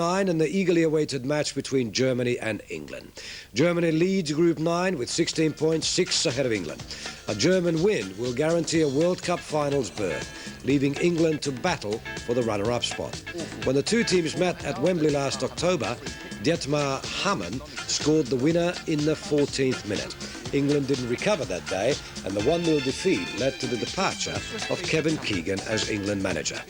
9 and the eagerly awaited match between Germany and England. Germany leads Group 9 with 16 points, 6 ahead of England. A German win will guarantee a World Cup finals berth, leaving England to battle for the runner-up spot. When the two teams met at Wembley last October, Dietmar Hamann scored the winner in the 14th minute. England didn't recover that day, and the 1-0 defeat led to the departure of Kevin Keegan as England manager.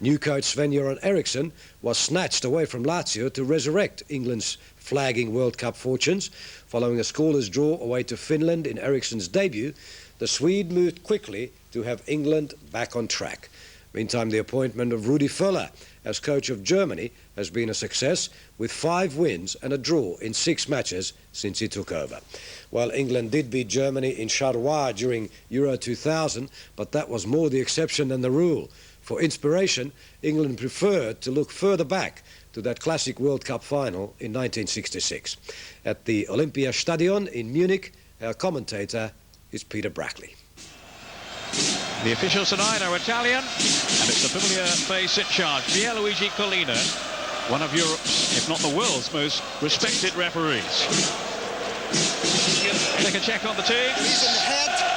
New coach Sven-Göran Eriksson was snatched away from Lazio to resurrect England's flagging World Cup fortunes. Following a scoreless draw away to Finland in Eriksson's debut, the Swede moved quickly to have England back on track. Meantime, the appointment of Rudi Völler as coach of Germany has been a success, with 5 wins and a draw in 6 matches since he took over. Well, England did beat Germany in Charleroi during Euro 2000, but that was more the exception than the rule. For inspiration, England preferred to look further back to that classic World Cup final in 1966. At the Olympiastadion in Munich, our commentator is Peter Brackley. The officials tonight are Italian, and it's a familiar face in charge, Pierluigi Collina, one of Europe's, if not the world's, most respected referees. Take a check on the teams.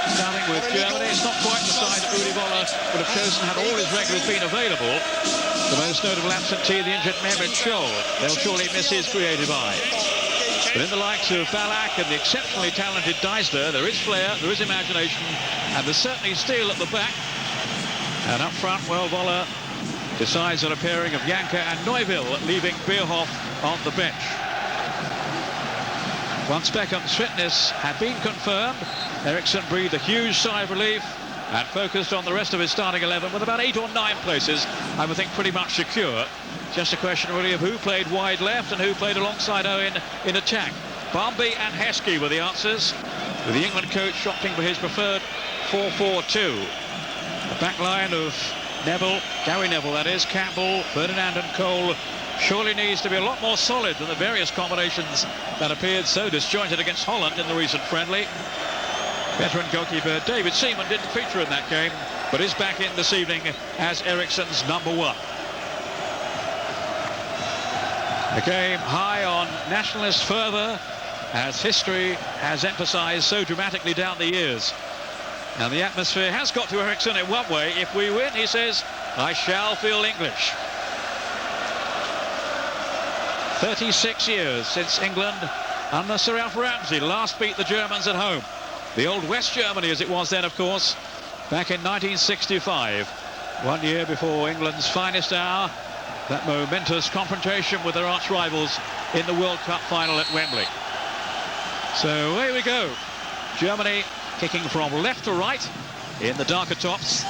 Starting with Germany, it's not quite the side that Rudi Völler would have chosen had all his regulars been available. The most notable absentee, the injured Mehmet Scholl. They'll surely miss his creative eye. But in the likes of Ballack and the exceptionally talented Deisler, there is flair, there is imagination, and there's certainly steel at the back. And up front, well, Völler decides on a pairing of Janka and Neuville, leaving Bierhoff on the bench. Once Beckham's fitness had been confirmed, Eriksson breathed a huge sigh of relief and focused on the rest of his starting 11 with about 8 or 9 places, I would think, pretty much secure. Just a question really of who played wide left and who played alongside Owen in attack. Barmby and Heskey were the answers, with the England coach opting for his preferred 4-4-2. The back line of Neville, Gary Neville that is, Campbell, Ferdinand and Cole surely needs to be a lot more solid than the various combinations that appeared so disjointed against Holland in the recent friendly. Veteran goalkeeper David Seaman didn't feature in that game, but is back in this evening as Eriksson's number 1. A game high on nationalist fervour, as history has emphasised so dramatically down the years. And the atmosphere has got to Eriksson in one way. If we win, he says, I shall feel English. 36 years since England under Sir Alf Ramsey last beat the Germans at home. The old West Germany as it was then, of course, back in 1965. 1 year before England's finest hour, that momentous confrontation with their arch rivals in the World Cup final at Wembley. So away we go. Germany kicking from left to right in the darker tops.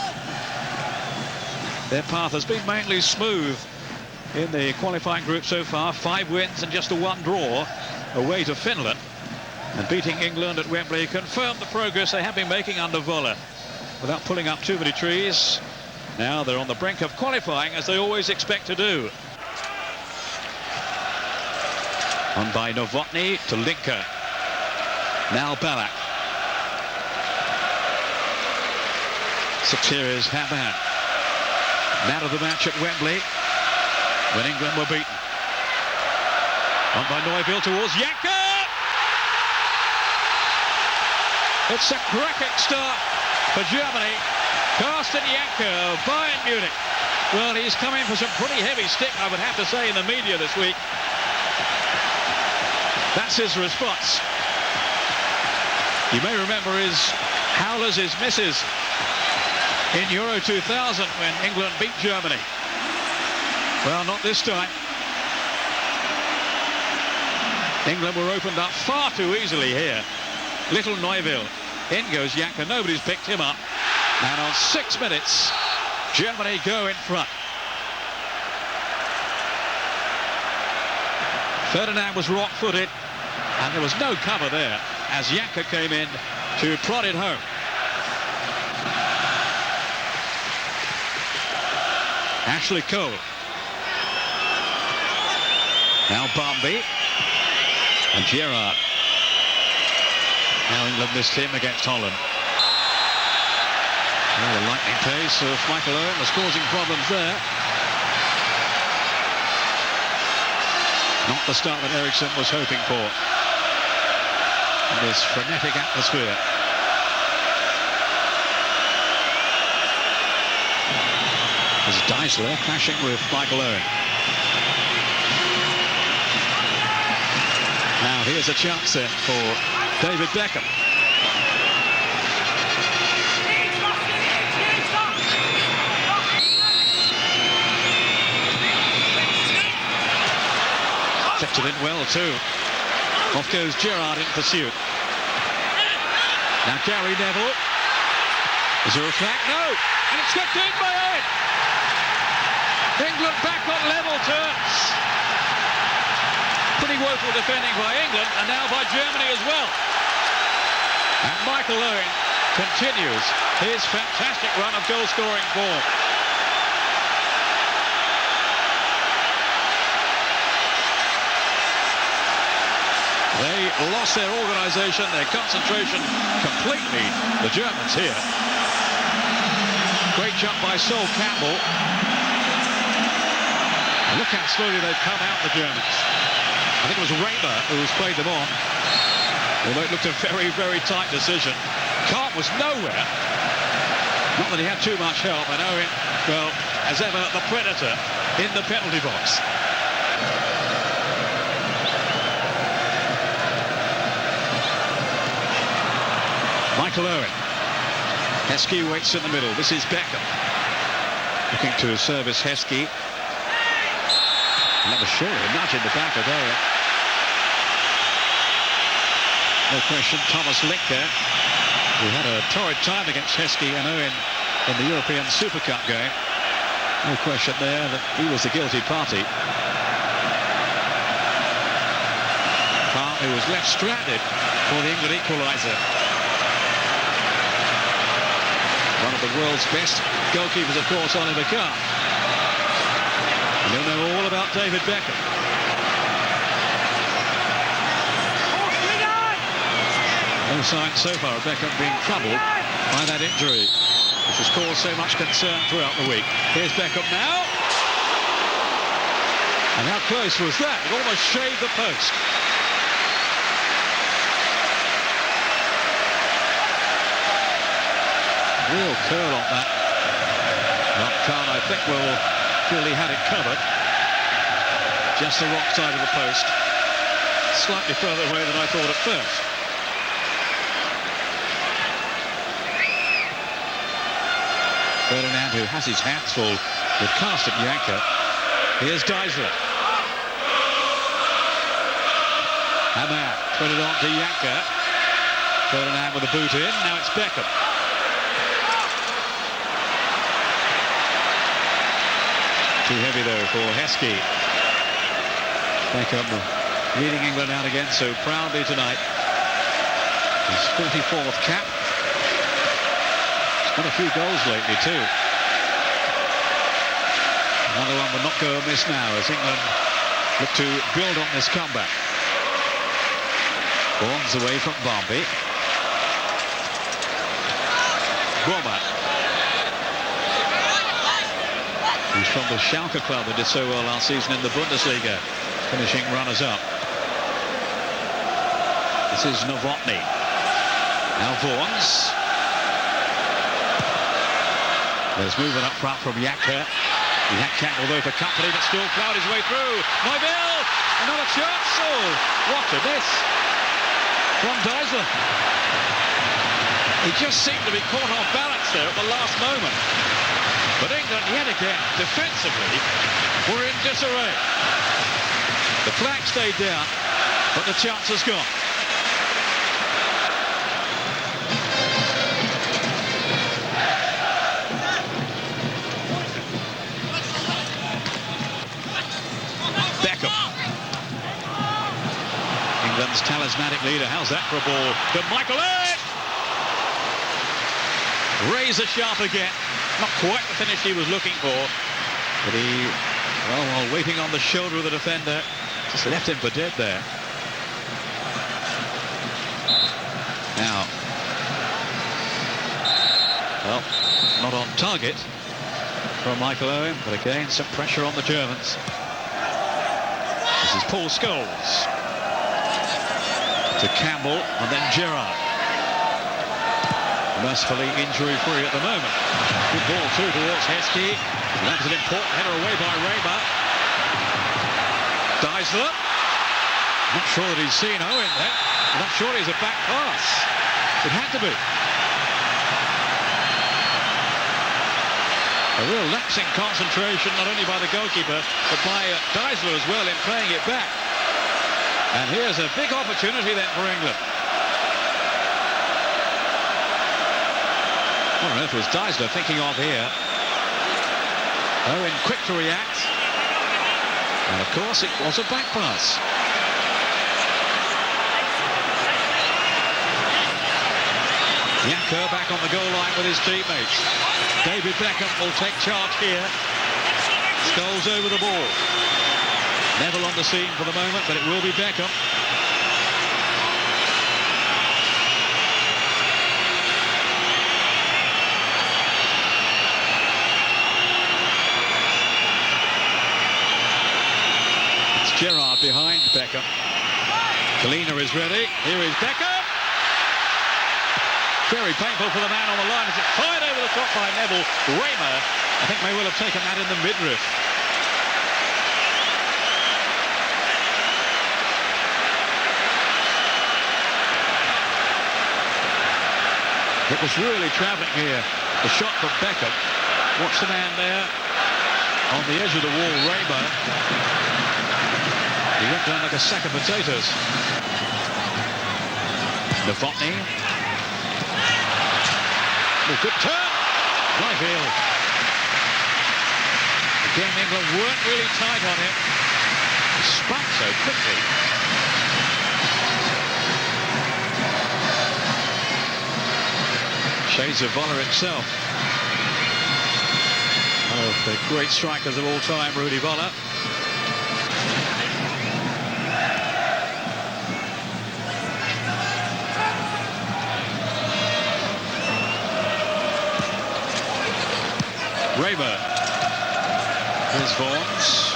Their path has been mainly smooth in the qualifying group so far. 5 wins and just a 1 draw away to Finland. And beating England at Wembley confirmed the progress they have been making under Völler without pulling up too many trees. Now they're on the brink of qualifying, as they always expect to do. On by Novotny to Linker. Now Ballack. 6 here is Hamann. Man of the match at Wembley when England were beaten. On by Neuville towards Janka. It's a cracking start for Germany. Carsten Janka of Bayern Munich. Well, he's come in for some pretty heavy stick, I would have to say, in the media this week. That's his response. You may remember his howlers, his misses in Euro 2000 when England beat Germany. Well, not this time. England were opened up far too easily here. Little Neuville. In goes Janka. Nobody's picked him up. And on 6 minutes, Germany go in front. Ferdinand was rock-footed, and there was no cover there as Janka came in to prod it home. Ashley Cole. Now Barmby and Gerrard. Now England missed him against Holland. Well, the lightning pace of Michael Owen was causing problems there. Not the start that Eriksson was hoping for. In this frenetic atmosphere. There's Deisler clashing with Michael Owen. Now here's a chance then for David Beckham. Kept it in well too. Off goes Gerrard in pursuit. Now Gary Neville. Is there a flag? No! And it's swept in by Owen. England back on level terms. Pretty woeful defending by England and now by Germany as well. And Michael Owen continues his fantastic run of goal-scoring form. They lost their organisation, their concentration completely, the Germans here. Great jump by Sol Campbell. And look how slowly they've come out, the Germans. I think it was Raymer who's played them on. Although it looked a very, very tight decision. Kahn was nowhere. Not that he had too much help. And Owen, well, as ever, the predator in the penalty box. Michael Owen. Heskey waits in the middle. This is Beckham. Looking to service Heskey. Another surely a nudge in the back of Owen. No question, Thomas Linker, who had a torrid time against Heskey and Owen in the European Super Cup game. No question there that he was the guilty party. Kahn, who was left stranded for the England equaliser. One of the world's best goalkeepers, of course, Oliver Kahn. And you'll know all about David Beckham. No signs so far of Beckham being troubled by that injury, which has caused so much concern throughout the week. Here's Beckham now. And how close was that? It almost shaved the post. Real curl on that. Well, Kahn, I think, will feel he had it covered. Just the wrong side of the post. Slightly further away than I thought at first. Ferdinand, who has his hands full with Carsten Janker. Here's Deisler. Hammer put it on to Janker. Ferdinand with a boot in. Now it's Beckham. Too heavy though for Heskey. Beckham leading England out again so proudly tonight. His 44th cap. He's got a few goals lately too. Another one would not go amiss now as England look to build on this comeback. Bourne's away from Barmby. Gorman. He's from the Schalke club that did so well last season in the Bundesliga, finishing runners-up. This is Novotny. Now Vaughan's. There's movement up front from Janker. He had Campbell though for company, but still plowed his way through. Neuville, another chance. Oh, what a miss from Deisler. He just seemed to be caught off balance there at the last moment. But England, yet again, defensively, were in disarray. The flag stayed down, but the chance has gone. Beckham. England's talismanic leader. How's that for a ball? To Michael Owen! Razor sharp again. Not quite the finish he was looking for, but he, well, while waiting on the shoulder of the defender, just left him for dead there. Now, well, not on target from Michael Owen, but again, some pressure on the Germans. This is Paul Scholes to Campbell and then Gerrard. Mercifully injury-free at the moment. Good ball too towards Heskey. That was an important header away by Raymer. Deisler. Not sure that he's seen Owen there. Not sure it's a back pass. It had to be. A real lapse in concentration, not only by the goalkeeper, but by Deisler as well in playing it back. And here's a big opportunity then for England. What on earth was Deisler thinking of here? Owen quick to react. And of course it was a back pass. Yanker back on the goal line with his teammates. David Beckham will take charge here. Scholes over the ball. Neville on the scene for the moment, but it will be Beckham. Gerrard behind Beckham. Kalina is ready. Here is Beckham. Very painful for the man on the line as it's fired over the top by Neville. Raymer, I think, may well have taken that in the midriff. It was really travelling here. The shot from Beckham. Watch the man there on the edge of the wall, Raymer. He went down like a sack of potatoes. Novotny. Oh, good turn. Right field. Again, England weren't really tight on him. He spun so quickly. Shades of Voller himself. One of the great strikers of all time, Rudy Voller. Raymer. Here's Vaughan's.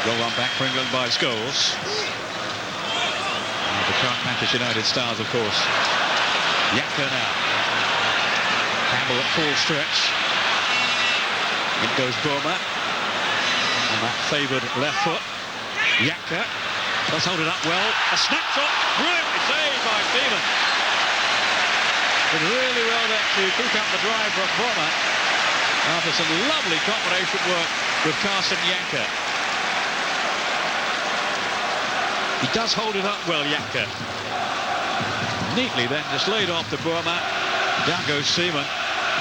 Roll on back for England by Scholes. The current Manchester United stars, of course. Yanker now. Campbell at full stretch. In goes Burma. On that favoured left foot. Yanker does hold it up well. A snapshot. Brilliantly saved by Stephen. Did really well there to pick up the drive from Burma after some lovely combination work with Carson Yanker. He does hold it up well, Yanker. Neatly then just laid off to Burma. Down goes Seaman.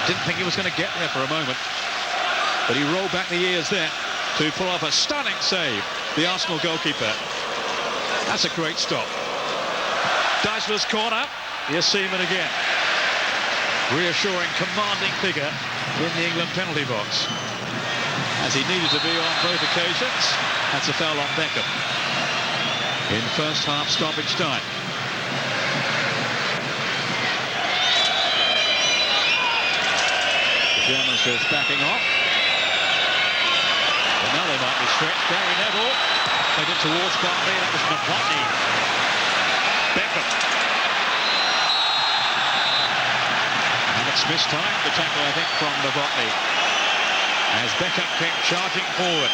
Didn't think he was going to get there for a moment, but he rolled back the ears then to pull off a stunning save. The Arsenal goalkeeper. That's a great stop. Deisler's corner. Here's Seaman again. Reassuring, commanding figure in the England penalty box, as he needed to be on both occasions. That's a foul on Beckham in first half stoppage time. The Germans just backing off. But now they might be stretched. Gary Neville played it towards Barney. That was Novotny. Beckham. It's mistimed the tackle, I think, from Novotny, as Beckham came charging forward.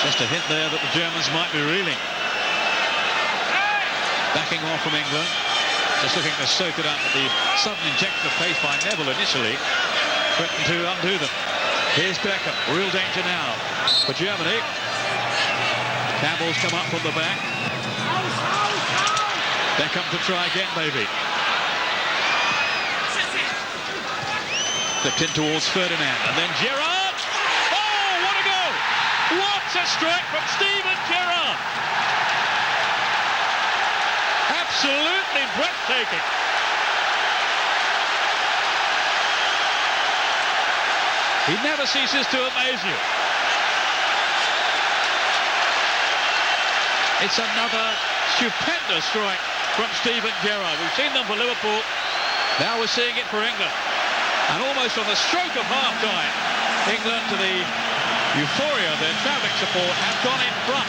Just a hint there that the Germans might be reeling. Backing off from England, just looking to soak it up, but the sudden injection of pace by Neville initially threatened to undo them. Here's Beckham, real danger now for Germany. Campbell's come up from the back. Beckham to try again, maybe. Flipped in towards Ferdinand, and then Gerrard! Oh, what a goal! What a strike from Steven Gerrard! Absolutely breathtaking. He never ceases to amaze you. It's another stupendous strike from Steven Gerrard. We've seen them for Liverpool. Now we're seeing it for England. And almost on the stroke of half-time, England to the Euphoria, their travelling support, have gone in front.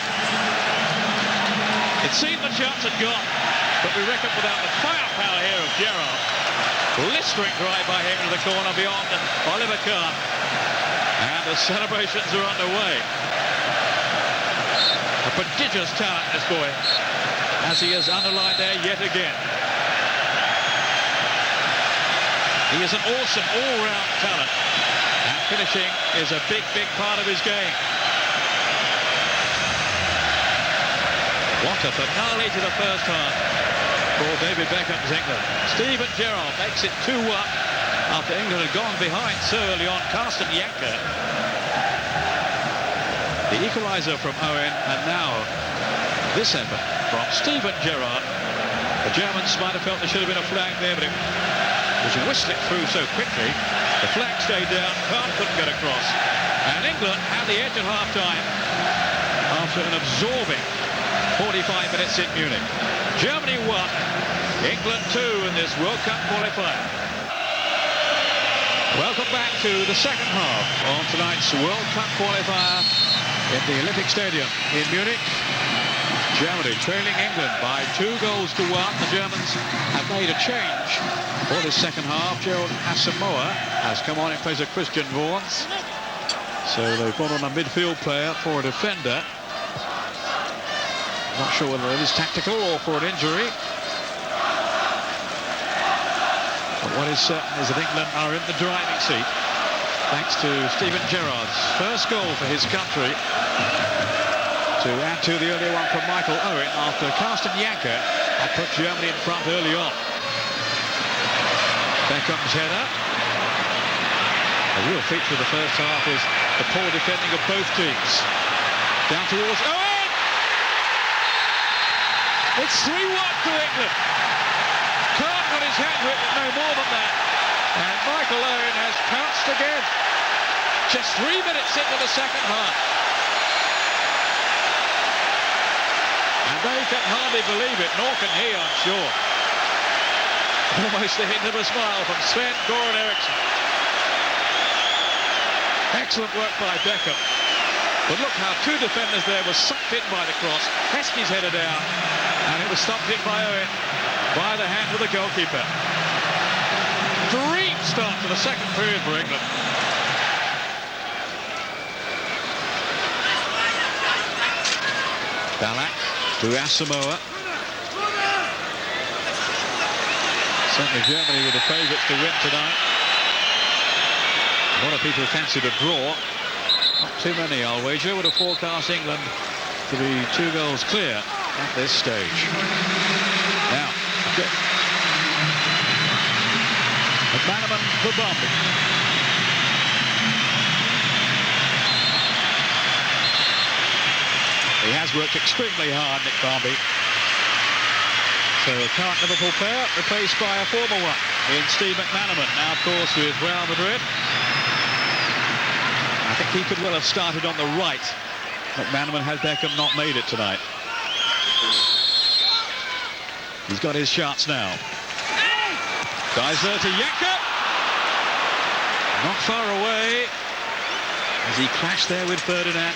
It seemed the chance had gone, but we reckon without the firepower here of Gerrard. Blistering drive by him into the corner beyond Oliver Kahn. And the celebrations are underway. A prodigious talent, this boy, as he has underlined there yet again. He is an awesome all-round talent. And finishing is a big, big part of his game. What a finale to the first half for David Beckham's England. Steven Gerrard makes it 2-1 after England had gone behind so early on. Carsten Janker, the equaliser from Owen, and now this effort from Steven Gerrard. The Germans might have felt there should have been a flag there, but it was whistling through so quickly. The flag stayed down, Kahn couldn't get across. And England had the edge at half-time after an absorbing 45 minutes in Munich. Germany 1, England 2 in this World Cup qualifier. Welcome back to the second half on tonight's World Cup qualifier in the Olympic Stadium in Munich. Germany trailing England by 2-1. The Germans have made a change for this second half. Gerald Asamoah has come on in place of Christian Vaughan. So they've brought on a midfield player for a defender. Not sure whether it is tactical or for an injury. But what is certain is that England are in the driving seat thanks to Steven Gerrard's first goal for his country, to add to the earlier one from Michael Owen after Carsten Janker had put Germany in front early on. Beckham's header. A real feature of the first half is the poor defending of both teams. Down towards Owen! It's 3-1 to England. Kahn got his hand to it, but no more than that. And Michael Owen has pounced again. Just 3 minutes into the second half. And they can hardly believe it, nor can he, I'm sure. Almost the hint of a smile from Sven-Göran Eriksson. Excellent work by Beckham. But look how two defenders there were sucked in by the cross. Heskey's headed down, and it was stopped in by Owen, by the hand of the goalkeeper. Dream start to the second period for England. Ballack to Asamoah. Certainly Germany were the favourites to win tonight. A lot of people fancied a draw. Not too many, I'll wager. Would have forecast England to be 2 goals clear at this stage. Now, McManaman for Barmby. He has worked extremely hard, Nick Barmby. So a current Liverpool player replaced by a former one in Steve McManaman. Now, of course, with Real Madrid. I think he could well have started on the right. McManaman had Beckham not made it tonight. He's got his shots now. Geisler to Janker. Not far away as he clashed there with Ferdinand.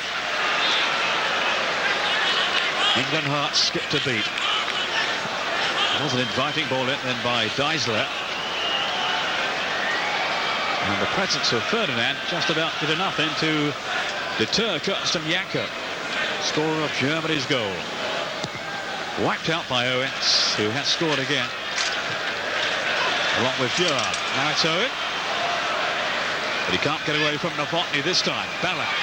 England hearts skipped a beat. It was an inviting ball in then by Geisler. And the presence of Ferdinand just about did enough then to deter Carsten Janker, scorer of Germany's goal. Wiped out by Owens, who has scored again, along with Gerrard. Now it's Owen, but he can't get away from Novotny this time. Ballack.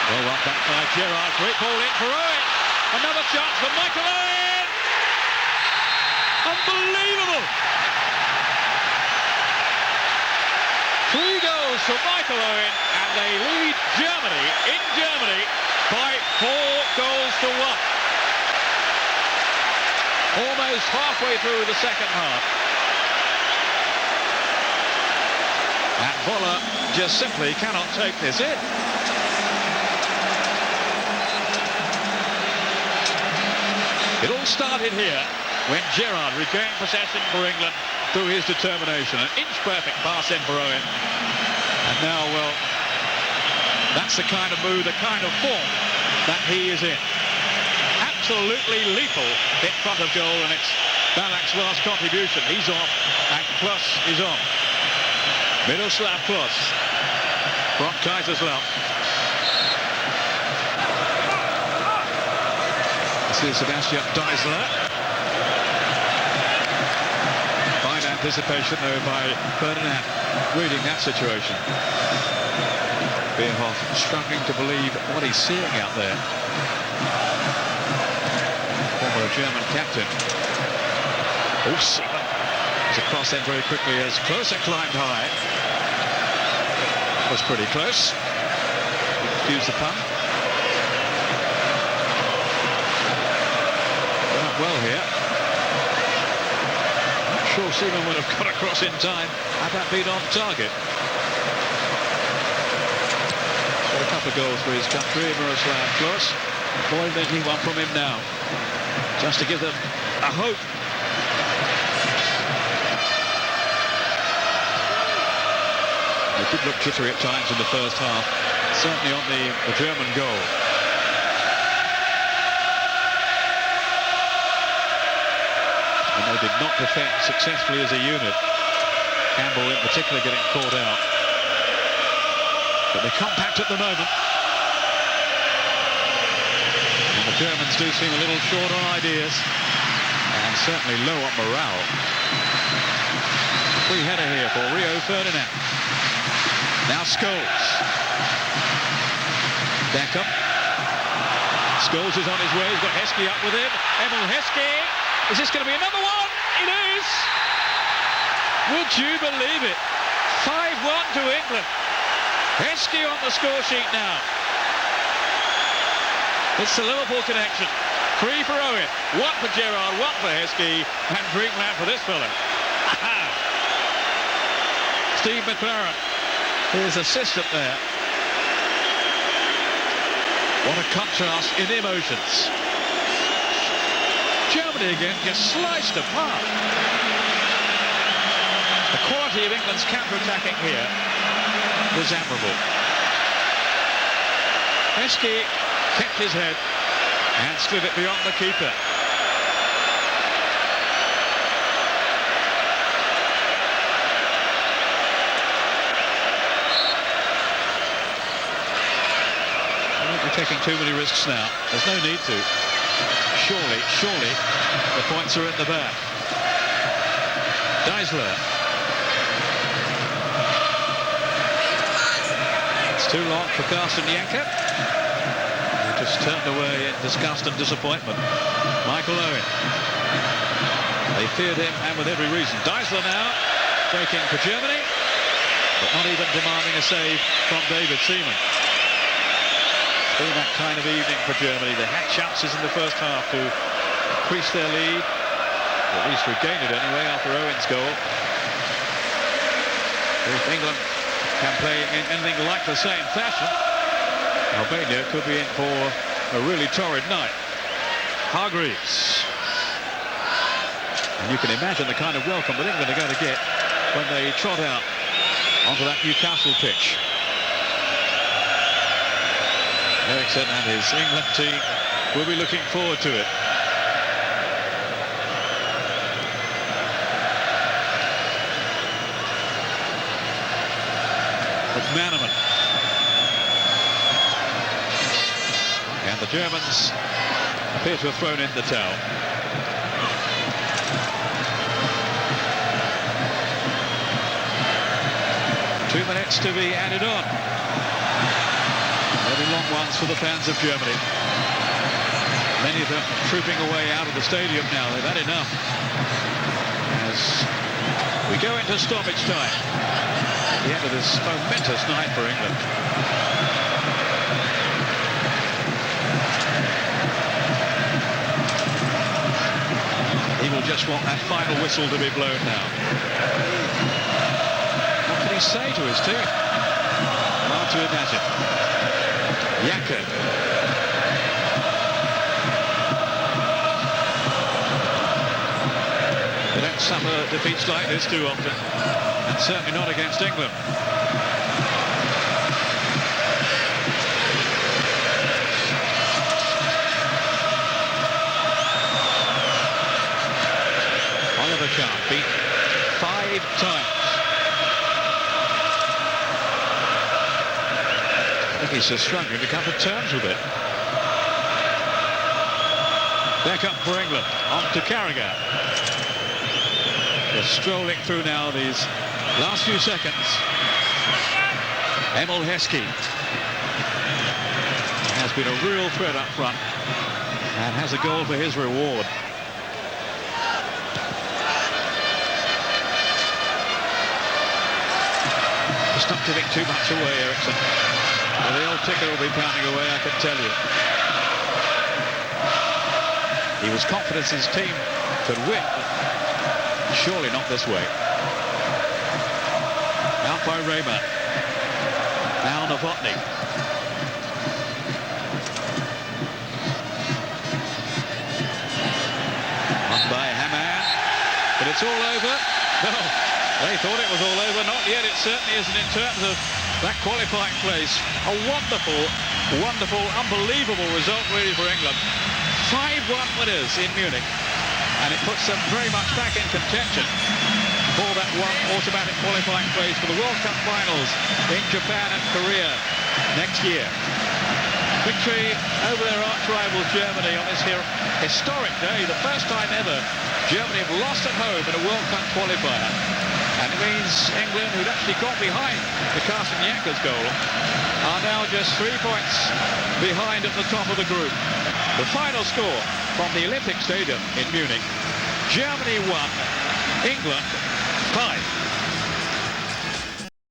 Well, up back by Gerrard. Great ball in for Owen. Another chance for Michael Owen. Unbelievable. 3 goals for Michael Owen, and they lead Germany in Germany by 4 goals to 1. Almost halfway through the second half. And Voller just simply cannot take this in. It all started here when Gerrard regained possession for England through his determination. An inch-perfect pass in for Owen. And now That's the kind of mood, the kind of form that he is in. Absolutely lethal in front of goal, and it's Balak's last contribution. He's off, and Klos is on. Miroslav Klos from Kaiserslautern. This is Sebastian Deisler. Fine anticipation, though, by Ferdinand, reading that situation. Bierhoff struggling to believe what he's seeing out there. Former German captain. Oh, Seaman is across then very quickly as Klose climbed high. Was pretty close. Excuse the pun. Done up well here. Not sure Seaman would have got across in time had that been on target. Got a couple of goals for his country, Miroslav Klose. Boy, making one from him now, just to give them a hope. They did look jittery at times in the first half, certainly on the German goal. And they did not defend successfully as a unit. Campbell in particular getting caught out. But they're compact at the moment. And the Germans do seem a little short on ideas. And certainly low on morale. Free header here for Rio Ferdinand. Now Scholes. Beckham. Scholes is on his way. He's got Heskey up with him. Emil Heskey. Is this going to be another one? It is. Would you believe it? 5-1 to England. Heskey on the score sheet now. It's the Liverpool connection. 3 for Owen. 1 for Gerrard. 1 for Heskey. And dreamland for this fella. Steve McLaren. His assistant there. What a contrast in emotions. Germany again gets sliced apart. The quality of England's counter-attacking here was admirable. Heskey kept his head and slid it beyond the keeper. Taking too many risks now. There's no need to. Surely, the points are in the bag. Deisler. It's too long for Carsten Janker. He just turned away in disgust and disappointment. Michael Owen. They feared him, and with every reason. Deisler now breaking for Germany, but not even demanding a save from David Seaman. Been that kind of evening for Germany. They had chances in the first half to increase their lead, or at least regain it anyway after Owen's goal. If England can play in anything like the same fashion, Albania could be in for a really torrid night. Hargreaves. And you can imagine the kind of welcome that England are going to get when they trot out onto that Newcastle pitch. Eriksson and his England team will be looking forward to it. McManaman. And the Germans appear to have thrown in the towel. Two minutes to be added on. Very long ones for the fans of Germany. Many of them trooping away out of the stadium now. They've had enough. As we go into stoppage time at the end of this momentous night for England. He will just want that final whistle to be blown now. What can he say to his team? Hard to imagine. Janker. They don't suffer defeats like this too often, and certainly not against England. think he's just struggling to come to terms with it. Back up for England, on to Carragher. They're strolling through now these last few seconds. Emil Heskey has been a real threat up front and has a goal for his reward. Just not giving too much away, Ericsson. Well, the old ticker will be pounding away, I can tell you. He was confident his team could win, but surely not this way. Out by Raymer. Now Novotny. On by Haman. But it's all over. No, they thought it was all over. Not yet. It certainly isn't in terms of that qualifying place. A wonderful, wonderful, unbelievable result really for England. 5-1 winners in Munich, and it puts them very much back in contention for that one automatic qualifying place for the World Cup finals in Japan and Korea next year. Victory over their arch-rivals Germany on this historic day, the first time ever Germany have lost at home in a World Cup qualifier. And it means England, who'd actually got behind the Carsten Jäckers goal, are now just 3 points behind at the top of the group. The final score from the Olympic Stadium in Munich: Germany 1, England 5.